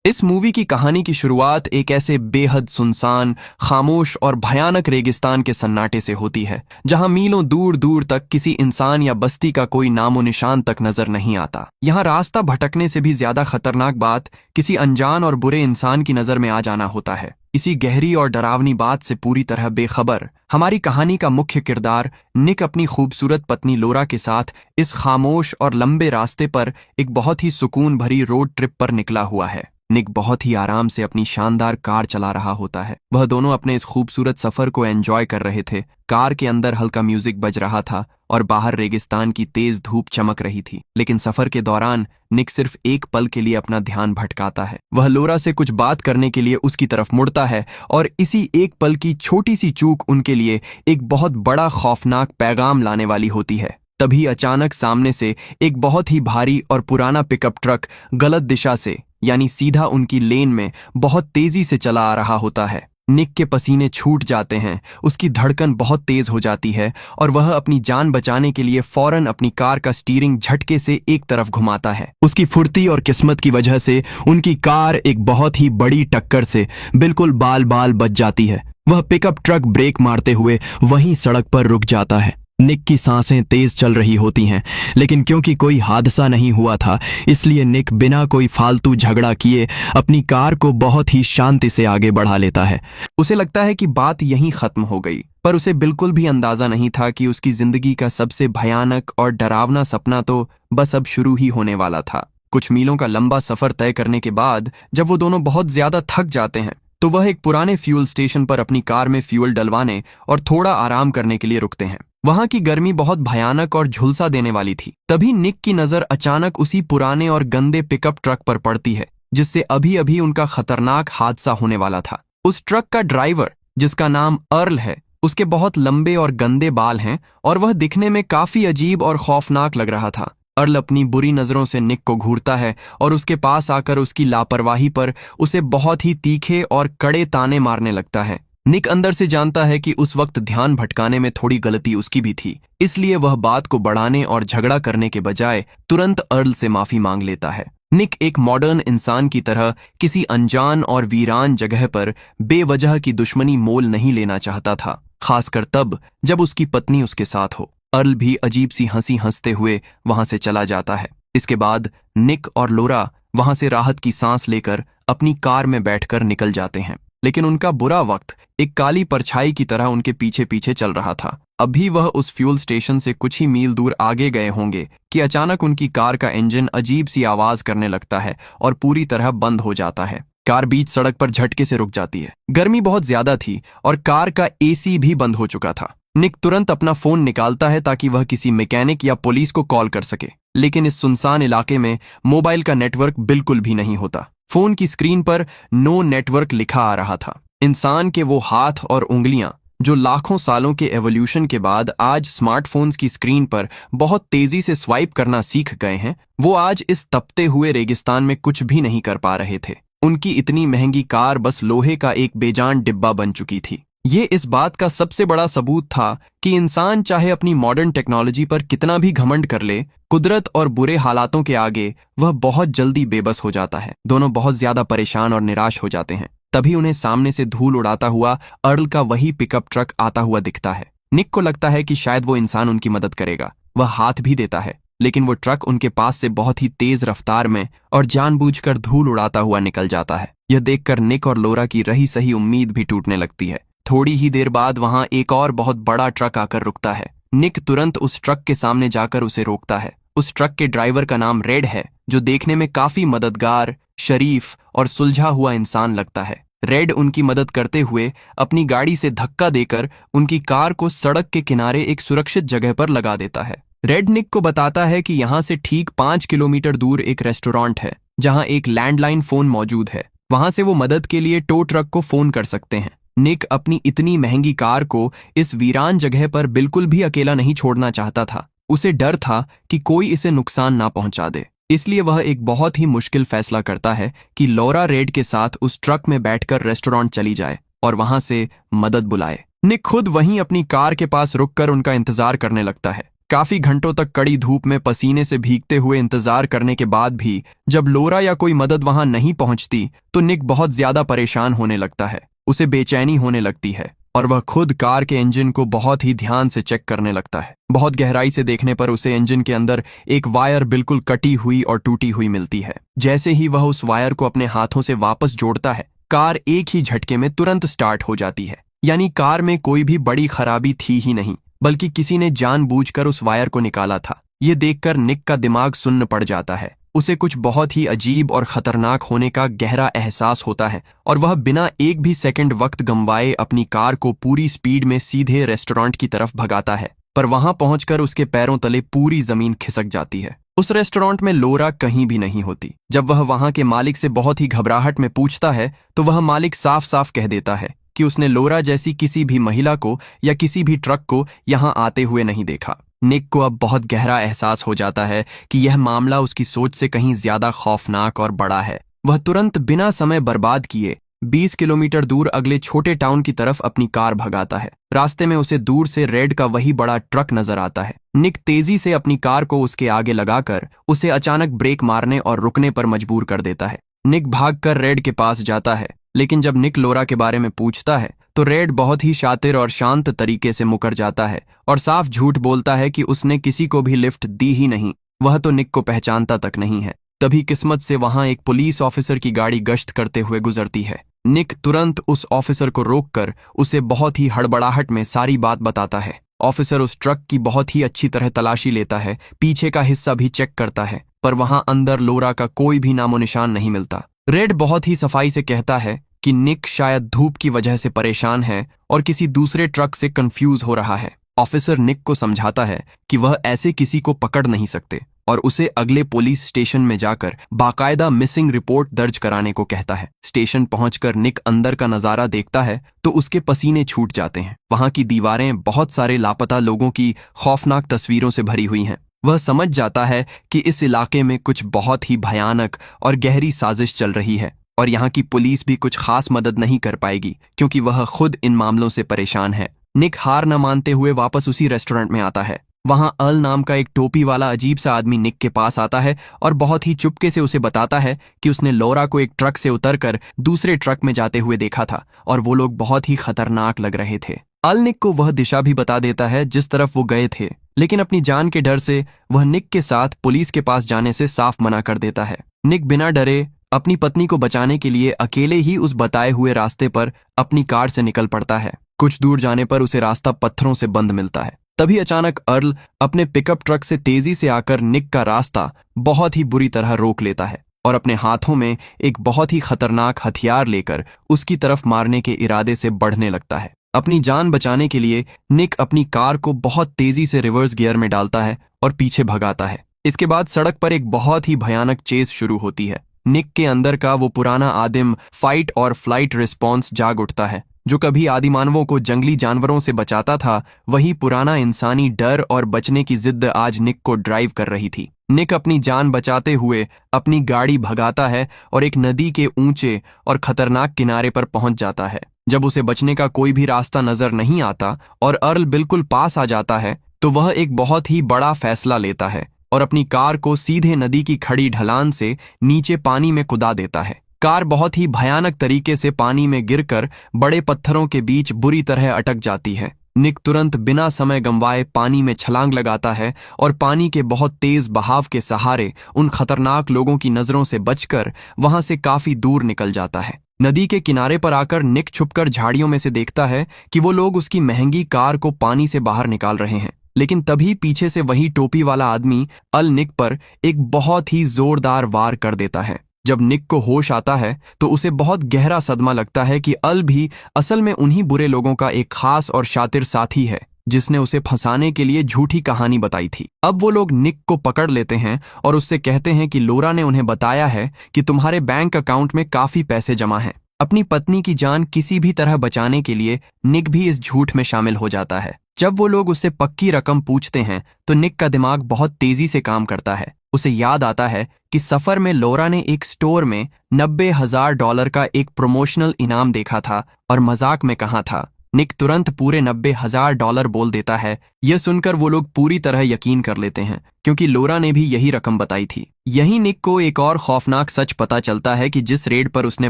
इस मूवी की कहानी की शुरुआत एक ऐसे बेहद सुनसान, खामोश और भयानक रेगिस्तान के सन्नाटे से होती है, जहां मीलों दूर दूर तक किसी इंसान या बस्ती का कोई नामो निशान तक नजर नहीं आता। यहाँ रास्ता भटकने से भी ज्यादा खतरनाक बात किसी अनजान और बुरे इंसान की नजर में आ जाना होता है। इसी गहरी और डरावनी बात से पूरी तरह बेखबर हमारी कहानी का मुख्य किरदार निक अपनी खूबसूरत पत्नी लोरा के साथ इस खामोश और लंबे रास्ते पर एक बहुत ही सुकून भरी रोड ट्रिप पर निकला हुआ है। निक बहुत ही आराम से अपनी शानदार कार चला रहा होता है। वह दोनों अपने इस खूबसूरत सफर को एंजॉय कर रहे थे। कार के अंदर हल्का म्यूजिक बज रहा था और बाहर रेगिस्तान की तेज धूप चमक रही थी। लेकिन सफर के दौरान निक सिर्फ एक पल के लिए अपना ध्यान भटकाता है। वह लोरा से कुछ बात करने के लिए उसकी तरफ मुड़ता है और इसी एक पल की छोटी सी चूक उनके लिए एक बहुत बड़ा खौफनाक पैगाम लाने वाली होती है। तभी अचानक सामने से एक बहुत ही भारी और पुराना पिकअप ट्रक गलत दिशा से यानी सीधा उनकी लेन में बहुत तेजी से चला आ रहा होता है। निक के पसीने छूट जाते हैं, उसकी धड़कन बहुत तेज हो जाती है और वह अपनी जान बचाने के लिए फौरन अपनी कार का स्टीयरिंग झटके से एक तरफ घुमाता है। उसकी फुर्ती और किस्मत की वजह से उनकी कार एक बहुत ही बड़ी टक्कर से बिल्कुल बाल बाल बच जाती है। वह पिकअप ट्रक ब्रेक मारते हुए वहीं सड़क पर रुक जाता है। निक की सांसें तेज चल रही होती हैं, लेकिन क्योंकि कोई हादसा नहीं हुआ था, इसलिए निक बिना कोई फालतू झगड़ा किए अपनी कार को बहुत ही शांति से आगे बढ़ा लेता है। उसे लगता है कि बात यहीं खत्म हो गई, पर उसे बिल्कुल भी अंदाजा नहीं था कि उसकी जिंदगी का सबसे भयानक और डरावना सपना तो बस अब शुरू ही होने वाला था। कुछ मीलों का लंबा सफर तय करने के बाद जब वो दोनों बहुत ज्यादा थक जाते हैं, तो वह एक पुराने फ्यूल स्टेशन पर अपनी कार में फ्यूल डलवाने और थोड़ा आराम करने के लिए रुकते हैं। वहां की गर्मी बहुत भयानक और झुलसा देने वाली थी। तभी निक की नजर अचानक उसी पुराने और गंदे पिकअप ट्रक पर पड़ती है, जिससे अभी अभी उनका खतरनाक हादसा होने वाला था। उस ट्रक का ड्राइवर, जिसका नाम अर्ल है, उसके बहुत लंबे और गंदे बाल हैं और वह दिखने में काफी अजीब और खौफनाक लग रहा था। अर्ल अपनी बुरी नजरों से निक को घूरता है और उसके पास आकर उसकी लापरवाही पर उसे बहुत ही तीखे और कड़े ताने मारने लगता है। निक अंदर से जानता है कि उस वक्त ध्यान भटकाने में थोड़ी गलती उसकी भी थी, इसलिए वह बात को बढ़ाने और झगड़ा करने के बजाय तुरंत अर्ल से माफी मांग लेता है। निक एक मॉडर्न इंसान की तरह किसी अनजान और वीरान जगह पर बेवजह की दुश्मनी मोल नहीं लेना चाहता था, खासकर तब जब उसकी पत्नी उसके साथ हो। अर्ल भी अजीब सी हंसी हंसते हुए वहां से चला जाता है। इसके बाद निक और लोरा वहां से राहत की सांस लेकर अपनी कार में बैठकर निकल जाते हैं। लेकिन उनका बुरा वक्त एक काली परछाई की तरह उनके पीछे पीछे चल रहा था। अभी वह उस फ्यूल स्टेशन से कुछ ही मील दूर आगे गए होंगे कि अचानक उनकी कार का इंजन अजीब सी आवाज करने लगता है और पूरी तरह बंद हो जाता है। कार बीच सड़क पर झटके से रुक जाती है। गर्मी बहुत ज्यादा थी और कार का एसी भी बंद हो चुका था। निक तुरंत अपना फोन निकालता है ताकि वह किसी मैकेनिक या पुलिस को कॉल कर सके, लेकिन इस सुनसान इलाके में मोबाइल का नेटवर्क बिल्कुल भी नहीं होता। फोन की स्क्रीन पर नो नेटवर्क लिखा आ रहा था। इंसान के वो हाथ और उंगलियां जो लाखों सालों के एवोल्यूशन के बाद आज स्मार्टफोन्स की स्क्रीन पर बहुत तेजी से स्वाइप करना सीख गए हैं, वो आज इस तपते हुए रेगिस्तान में कुछ भी नहीं कर पा रहे थे। उनकी इतनी महंगी कार बस लोहे का एक बेजान डिब्बा बन चुकी थी। ये इस बात का सबसे बड़ा सबूत था कि इंसान चाहे अपनी मॉडर्न टेक्नोलॉजी पर कितना भी घमंड कर ले, कुदरत और बुरे हालातों के आगे वह बहुत जल्दी बेबस हो जाता है। दोनों बहुत ज्यादा परेशान और निराश हो जाते हैं। तभी उन्हें सामने से धूल उड़ाता हुआ अर्ल का वही पिकअप ट्रक आता हुआ दिखता है। निक को लगता है कि शायद वो इंसान उनकी मदद करेगा। वह हाथ भी देता है, लेकिन वो ट्रक उनके पास से बहुत ही तेज रफ्तार में और जानबूझकर धूल उड़ाता हुआ निकल जाता है। यह देखकर निक और लोरा की रही सही उम्मीद भी टूटने लगती है। थोड़ी ही देर बाद वहां एक और बहुत बड़ा ट्रक आकर रुकता है। निक तुरंत उस ट्रक के सामने जाकर उसे रोकता है। उस ट्रक के ड्राइवर का नाम रेड है, जो देखने में काफी मददगार, शरीफ और सुलझा हुआ इंसान लगता है। रेड उनकी मदद करते हुए अपनी गाड़ी से धक्का देकर उनकी कार को सड़क के किनारे एक सुरक्षित जगह पर लगा देता है। रेड निक को बताता है कि यहाँ से ठीक 5 किलोमीटर दूर एक रेस्टोरेंट है, जहाँ एक लैंडलाइन फोन मौजूद है। वहां से वो मदद के लिए टो ट्रक को फोन कर सकते हैं। निक अपनी इतनी महंगी कार को इस वीरान जगह पर बिल्कुल भी अकेला नहीं छोड़ना चाहता था। उसे डर था कि कोई इसे नुकसान ना पहुंचा दे, इसलिए वह एक बहुत ही मुश्किल फैसला करता है कि लोरा रेड के साथ उस ट्रक में बैठकर रेस्टोरेंट चली जाए और वहां से मदद बुलाए। निक खुद वहीं अपनी कार के पास रुककर उनका इंतजार करने लगता है। काफी घंटों तक कड़ी धूप में पसीने से भीगते हुए इंतजार करने के बाद भी जब लोरा या कोई मदद वहां नहीं पहुंचती तो निक बहुत ज्यादा परेशान होने लगता है। उसे बेचैनी होने लगती है और वह खुद कार के इंजन को बहुत ही ध्यान से चेक करने लगता है। बहुत गहराई से देखने पर उसे इंजन के अंदर एक वायर बिल्कुल कटी हुई और टूटी हुई मिलती है। जैसे ही वह उस वायर को अपने हाथों से वापस जोड़ता है, कार एक ही झटके में तुरंत स्टार्ट हो जाती है। यानी कार में कोई भी बड़ी खराबी थी ही नहीं, बल्कि किसी ने जानबूझकर उस वायर को निकाला था। ये देखकर निक का दिमाग सुन्न पड़ जाता है। उसे कुछ बहुत ही अजीब और खतरनाक होने का गहरा एहसास होता है और वह बिना एक भी सेकंड वक्त गंवाए अपनी कार को पूरी स्पीड में सीधे रेस्टोरेंट की तरफ भगाता है। पर वहां पहुंचकर उसके पैरों तले पूरी जमीन खिसक जाती है। उस रेस्टोरेंट में लोरा कहीं भी नहीं होती। जब वह वहां के मालिक से बहुत ही घबराहट में पूछता है तो वह मालिक साफ साफ कह देता है कि उसने लोरा जैसी किसी भी महिला को या किसी भी ट्रक को यहां आते हुए नहीं देखा। निक को अब बहुत गहरा एहसास हो जाता है कि यह मामला उसकी सोच से कहीं ज्यादा खौफनाक और बड़ा है। वह तुरंत बिना समय बर्बाद किए 20 किलोमीटर दूर अगले छोटे टाउन की तरफ अपनी कार भगाता है। रास्ते में उसे दूर से रेड का वही बड़ा ट्रक नजर आता है। निक तेजी से अपनी कार को उसके आगे लगाकर उसे अचानक ब्रेक मारने और रुकने पर मजबूर कर देता है। निक भागकर रेड के पास जाता है, लेकिन जब निक लोरा के बारे में पूछता है तो रेड बहुत ही शातिर और शांत तरीके से मुकर जाता है और साफ झूठ बोलता है कि उसने किसी को भी लिफ्ट दी ही नहीं। वह तो निक को पहचानता तक नहीं है। तभी किस्मत से वहां एक पुलिस ऑफिसर की गाड़ी गश्त करते हुए गुजरती है। निक तुरंत उस ऑफिसर को रोककर उसे बहुत ही हड़बड़ाहट में सारी बात बताता है। ऑफिसर उस ट्रक की बहुत ही अच्छी तरह तलाशी लेता है, पीछे का हिस्सा भी चेक करता है, पर वहां अंदर लोरा का कोई भी नामो निशान नहीं मिलता। रेड बहुत ही सफाई से कहता है कि निक शायद धूप की वजह से परेशान है और किसी दूसरे ट्रक से कंफ्यूज हो रहा है। ऑफिसर निक को समझाता है कि वह ऐसे किसी को पकड़ नहीं सकते और उसे अगले पुलिस स्टेशन में जाकर बाकायदा मिसिंग रिपोर्ट दर्ज कराने को कहता है। स्टेशन पहुंचकर निक अंदर का नजारा देखता है तो उसके पसीने छूट जाते हैं। वहां की दीवारें बहुत सारे लापता लोगों की खौफनाक तस्वीरों से भरी हुई हैं। वह समझ जाता है कि इस इलाके में कुछ बहुत ही भयानक और गहरी साजिश चल रही है और यहाँ की पुलिस भी कुछ खास मदद नहीं कर पाएगी क्योंकि वह खुद इन मामलों से परेशान है। निक हार न मानते हुए वापस उसी रेस्टोरेंट में आता है। वहां अल नाम का एक टोपी वाला अजीब सा आदमी निक के पास आता है और बहुत ही चुपके से उसे बताता है कि उसने लोरा को एक ट्रक से उतरकर दूसरे ट्रक में जाते हुए देखा था और वो लोग बहुत ही खतरनाक लग रहे थे। अल निक को वह दिशा भी बता देता है जिस तरफ वो गए थे, लेकिन अपनी जान के डर से वह निक के साथ पुलिस के पास जाने से साफ मना कर देता है। निक बिना डरे अपनी पत्नी को बचाने के लिए अकेले ही उस बताए हुए रास्ते पर अपनी कार से निकल पड़ता है। कुछ दूर जाने पर उसे रास्ता पत्थरों से बंद मिलता है। तभी अचानक अर्ल अपने पिकअप ट्रक से तेजी से आकर निक का रास्ता बहुत ही बुरी तरह रोक लेता है और अपने हाथों में एक बहुत ही खतरनाक हथियार लेकर उसकी तरफ मारने के इरादे से बढ़ने लगता है। अपनी जान बचाने के लिए निक अपनी कार को बहुत तेजी से रिवर्स गियर में डालता है और पीछे भगाता है। इसके बाद सड़क पर एक बहुत ही भयानक चेस शुरू होती है। निक के अंदर का वो पुराना आदिम फाइट और फ्लाइट रिस्पॉन्स जाग उठता है। जो कभी आदिमानवों को जंगली जानवरों से बचाता था, वही पुराना इंसानी डर और बचने की जिद्द आज निक को ड्राइव कर रही थी। निक अपनी जान बचाते हुए अपनी गाड़ी भगाता है और एक नदी के ऊंचे और खतरनाक किनारे पर पहुंच जाता है। जब उसे बचने का कोई भी रास्ता नजर नहीं आता और अर्ल बिल्कुल पास आ जाता है तो वह एक बहुत ही बड़ा फैसला लेता है और अपनी कार को सीधे नदी की खड़ी ढलान से नीचे पानी में कुदा देता है। कार बहुत ही भयानक तरीके से पानी में गिरकर बड़े पत्थरों के बीच बुरी तरह अटक जाती है। निक तुरंत बिना समय गंवाए पानी में छलांग लगाता है और पानी के बहुत तेज बहाव के सहारे उन खतरनाक लोगों की नजरों से बचकर वहां से काफी दूर निकल जाता है। नदी के किनारे पर आकर निक छुपकर झाड़ियों में से देखता है कि वो लोग उसकी महंगी कार को पानी से बाहर निकाल रहे हैं, लेकिन तभी पीछे से वही टोपी वाला आदमी अल निक पर एक बहुत ही जोरदार वार कर देता है। जब निक को होश आता है तो उसे बहुत गहरा सदमा लगता है कि अल भी असल में उन्हीं बुरे लोगों का एक खास और शातिर साथी है जिसने उसे फंसाने के लिए झूठी कहानी बताई थी। अब वो लोग निक को पकड़ लेते हैं और उससे कहते हैं कि लोरा ने उन्हें बताया है कि तुम्हारे बैंक अकाउंट में काफी पैसे जमा हैं। अपनी पत्नी की जान किसी भी तरह बचाने के लिए निक भी इस झूठ में शामिल हो जाता है। जब वो लोग उससे पक्की रकम पूछते हैं तो निक का दिमाग बहुत तेजी से काम करता है। उसे याद आता है कि सफर में लोरा ने एक स्टोर में $90,000 का एक प्रमोशनल इनाम देखा था और मजाक में कहा था निक तुरंत पूरे $90,000 बोल देता है। यह सुनकर वो लोग पूरी तरह यकीन कर लेते हैं, क्योंकि लोरा ने भी यही रकम बताई थी। यही निक को एक और खौफनाक सच पता चलता है कि जिस रेड पर उसने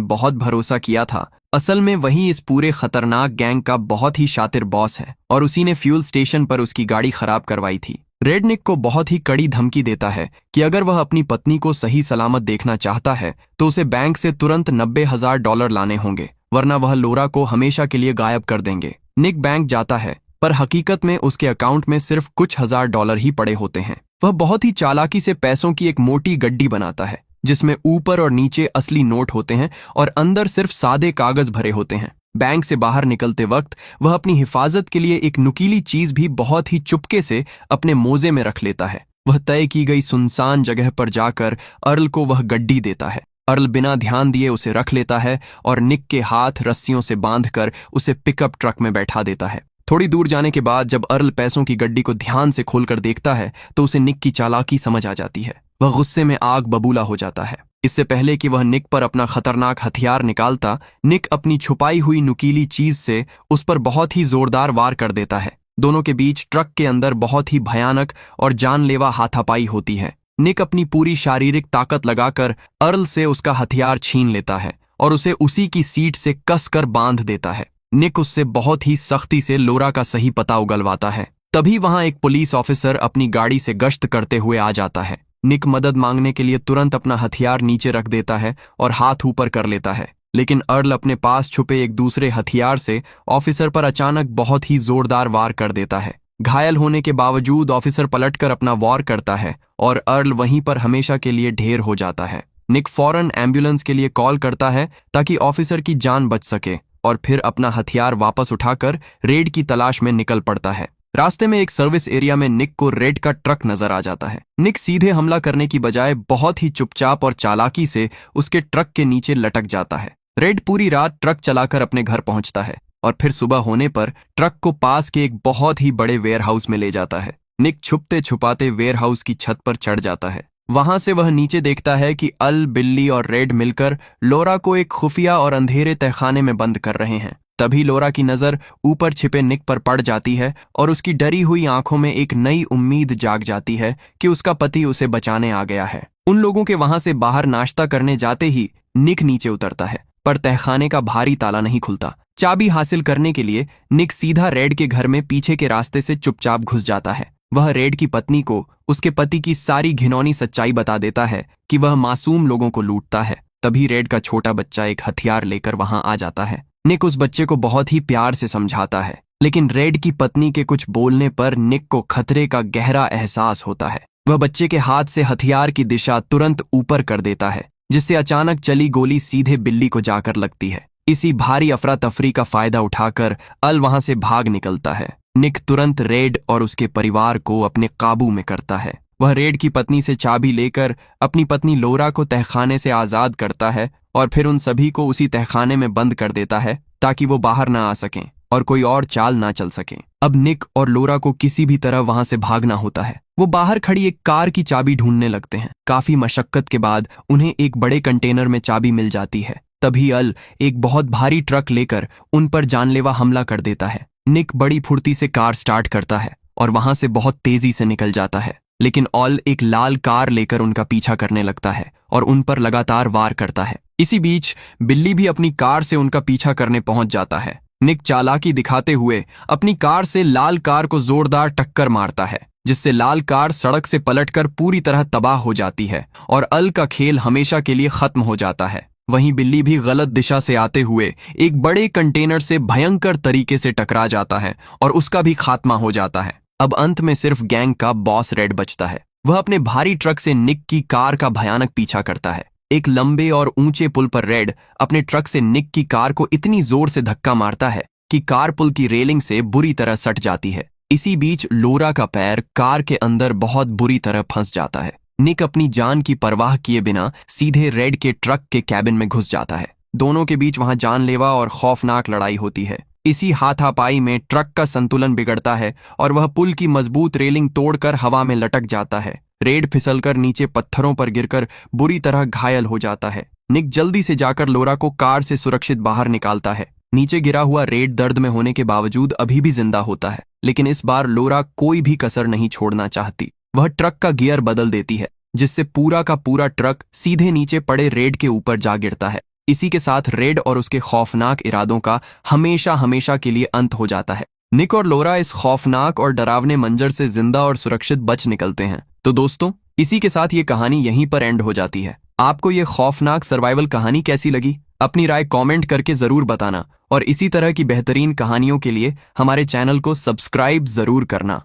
बहुत भरोसा किया था, असल में वही इस पूरे खतरनाक गैंग का बहुत ही शातिर बॉस है, और उसी ने फ्यूल स्टेशन पर उसकी गाड़ी खराब करवाई थी। रेड निक को बहुत ही कड़ी धमकी देता है कि अगर वह अपनी पत्नी को सही सलामत देखना चाहता है तो उसे बैंक से तुरंत $90,000 लाने होंगे, वरना वह लोरा को हमेशा के लिए गायब कर देंगे। निक बैंक जाता है, पर हकीकत में उसके अकाउंट में सिर्फ कुछ $1,000 ही पड़े होते हैं। वह बहुत ही चालाकी से पैसों की एक मोटी गड्डी बनाता है, जिसमें ऊपर और नीचे असली नोट होते हैं और अंदर सिर्फ सादे कागज भरे होते हैं। बैंक से बाहर निकलते वक्त वह अपनी हिफाजत के लिए एक नुकीली चीज भी बहुत ही चुपके से अपने मोजे में रख लेता है। वह तय की गई सुनसान जगह पर जाकर अर्ल को वह गड्डी देता है। अर्ल बिना ध्यान दिए उसे रख लेता है और निक के हाथ रस्सियों से बांधकर उसे पिकअप ट्रक में बैठा देता है। थोड़ी दूर जाने के बाद जब अर्ल पैसों की गड्डी को ध्यान से खोलकर देखता है तो उसे निक की चालाकी समझ आ जाती है। वह गुस्से में आग बबूला हो जाता है। इससे पहले कि वह निक पर अपना खतरनाक हथियार निकालता, निक अपनी छुपाई हुई नुकीली चीज से उस पर बहुत ही जोरदार वार कर देता है। दोनों के बीच ट्रक के अंदर बहुत ही भयानक और जानलेवा हाथापाई होती है। निक अपनी पूरी शारीरिक ताकत लगाकर अर्ल से उसका हथियार छीन लेता है और उसे उसी की सीट से कसकर बांध देता है। निक उससे बहुत ही सख्ती से लोरा का सही पता उगलवाता है। तभी वहां एक पुलिस ऑफिसर अपनी गाड़ी से गश्त करते हुए आ जाता है। निक मदद मांगने के लिए तुरंत अपना हथियार नीचे रख देता है और हाथ ऊपर कर लेता है, लेकिन अर्ल अपने पास छुपे एक दूसरे हथियार से ऑफिसर पर अचानक बहुत ही जोरदार वार कर देता है। घायल होने के बावजूद ऑफिसर पलटकर अपना वार करता है और अर्ल वहीं पर हमेशा के लिए ढेर हो जाता है। निक फौरन एम्बुलेंस के लिए कॉल करता है ताकि ऑफिसर की जान बच सके और फिर अपना हथियार वापस उठाकर रेड की तलाश में निकल पड़ता है। रास्ते में एक सर्विस एरिया में निक को रेड का ट्रक नजर आ जाता है। निक सीधे हमला करने की बजाय बहुत ही चुपचाप और चालाकी से उसके ट्रक के नीचे लटक जाता है। रेड पूरी रात ट्रक चलाकर अपने घर पहुंचता है और फिर सुबह होने पर ट्रक को पास के एक बहुत ही बड़े वेयरहाउस में ले जाता है। निक छुपते छुपाते वेयरहाउस की छत पर चढ़ जाता है। वहां से वह नीचे देखता है कि अल, बिल्ली और रेड मिलकर लोरा को एक खुफिया और अंधेरे तहखाने में बंद कर रहे हैं। तभी लोरा की नजर ऊपर छिपे निक पर पड़ जाती है और उसकी डरी हुई आंखों में एक नई उम्मीद जाग जाती है कि उसका पति उसे बचाने आ गया है। उन लोगों के वहां से बाहर नाश्ता करने जाते ही निक नीचे उतरता है, पर तहखाने का भारी ताला नहीं खुलता। चाबी हासिल करने के लिए निक सीधा रेड के घर में पीछे के रास्ते से चुपचाप घुस जाता है। वह रेड की पत्नी को उसके पति की सारी घिनौनी सच्चाई बता देता है कि वह मासूम लोगों को लूटता है। तभी रेड का छोटा बच्चा एक हथियार लेकर वहां आ जाता है। निक उस बच्चे को बहुत ही प्यार से समझाता है, लेकिन रेड की पत्नी के कुछ बोलने पर निक को खतरे का गहरा एहसास होता है। वह बच्चे के हाथ से हथियार की दिशा तुरंत ऊपर कर देता है, जिससे अचानक चली गोली सीधे बिल्ली को जाकर लगती है। इसी भारी अफरा तफरी का फायदा उठाकर अल वहां से भाग निकलता है। निक तुरंत रेड और उसके परिवार को अपने काबू में करता है। वह रेड की पत्नी से चाबी लेकर अपनी पत्नी लोरा को तहखाने से आजाद करता है और फिर उन सभी को उसी तहखाने में बंद कर देता है ताकि वो बाहर ना आ सकें और कोई और चाल ना चल सके। अब निक और लोरा को किसी भी तरह वहां से भागना होता है। वो बाहर खड़ी एक कार की चाबी ढूंढने लगते हैं। काफी मशक्कत के बाद उन्हें एक बड़े कंटेनर में चाबी मिल जाती है। तभी अल एक बहुत भारी ट्रक लेकर उन पर जानलेवा हमला कर देता है। निक बड़ी फुर्ती से कार स्टार्ट करता है और वहां से बहुत तेजी से निकल जाता है, लेकिन ऑल एक लाल कार लेकर उनका पीछा करने लगता है और उन पर लगातार वार करता है। इसी बीच बिल्ली भी अपनी कार से उनका पीछा करने पहुंच जाता है। निक चालाकी दिखाते हुए अपनी कार से लाल कार को जोरदार टक्कर मारता है, जिससे लाल कार सड़क से पलटकर पूरी तरह तबाह हो जाती है और अल का खेल हमेशा के लिए खत्म हो जाता है। वहीं बिल्ली भी गलत दिशा से आते हुए एक बड़े कंटेनर से भयंकर तरीके से टकरा जाता है और उसका भी खात्मा हो जाता है। अब अंत में सिर्फ गैंग का बॉस रेड बचता है। वह अपने भारी ट्रक से निक की कार का भयानक पीछा करता है। एक लंबे और ऊंचे पुल पर रेड अपने ट्रक से निक की कार को इतनी जोर से धक्का मारता है कि कार पुल की रेलिंग से बुरी तरह सट जाती है। इसी बीच लोरा का पैर कार के अंदर बहुत बुरी तरह फंस जाता है। निक अपनी जान की परवाह किए बिना सीधे रेड के ट्रक के कैबिन में घुस जाता है। दोनों के बीच वहां जानलेवा और खौफनाक लड़ाई होती है। इसी हाथापाई में ट्रक का संतुलन बिगड़ता है और वह पुल की मजबूत रेलिंग तोड़कर हवा में लटक जाता है। रेड फिसलकर नीचे पत्थरों पर गिरकर बुरी तरह घायल हो जाता है। निक जल्दी से जाकर लोरा को कार से सुरक्षित बाहर निकालता है, नीचे गिरा हुआ रेड दर्द में होने के बावजूद अभी भी जिंदा होता है, लेकिन इस बार लोरा कोई भी कसर नहीं छोड़ना चाहती। वह ट्रक का गियर बदल देती है, जिससे पूरा का पूरा ट्रक सीधे नीचे पड़े रेड के ऊपर जा गिरता है। इसी के साथ रेड और उसके खौफनाक इरादों का हमेशा हमेशा के लिए अंत हो जाता है। निक और लोरा इस खौफनाक और डरावने मंजर से जिंदा और सुरक्षित बच निकलते हैं। तो दोस्तों, इसी के साथ ये कहानी यहीं पर एंड हो जाती है। आपको ये खौफनाक सर्वाइवल कहानी कैसी लगी? अपनी राय कमेंट करके जरूर बताना और इसी तरह की बेहतरीन कहानियों के लिए हमारे चैनल को सब्सक्राइब जरूर करना।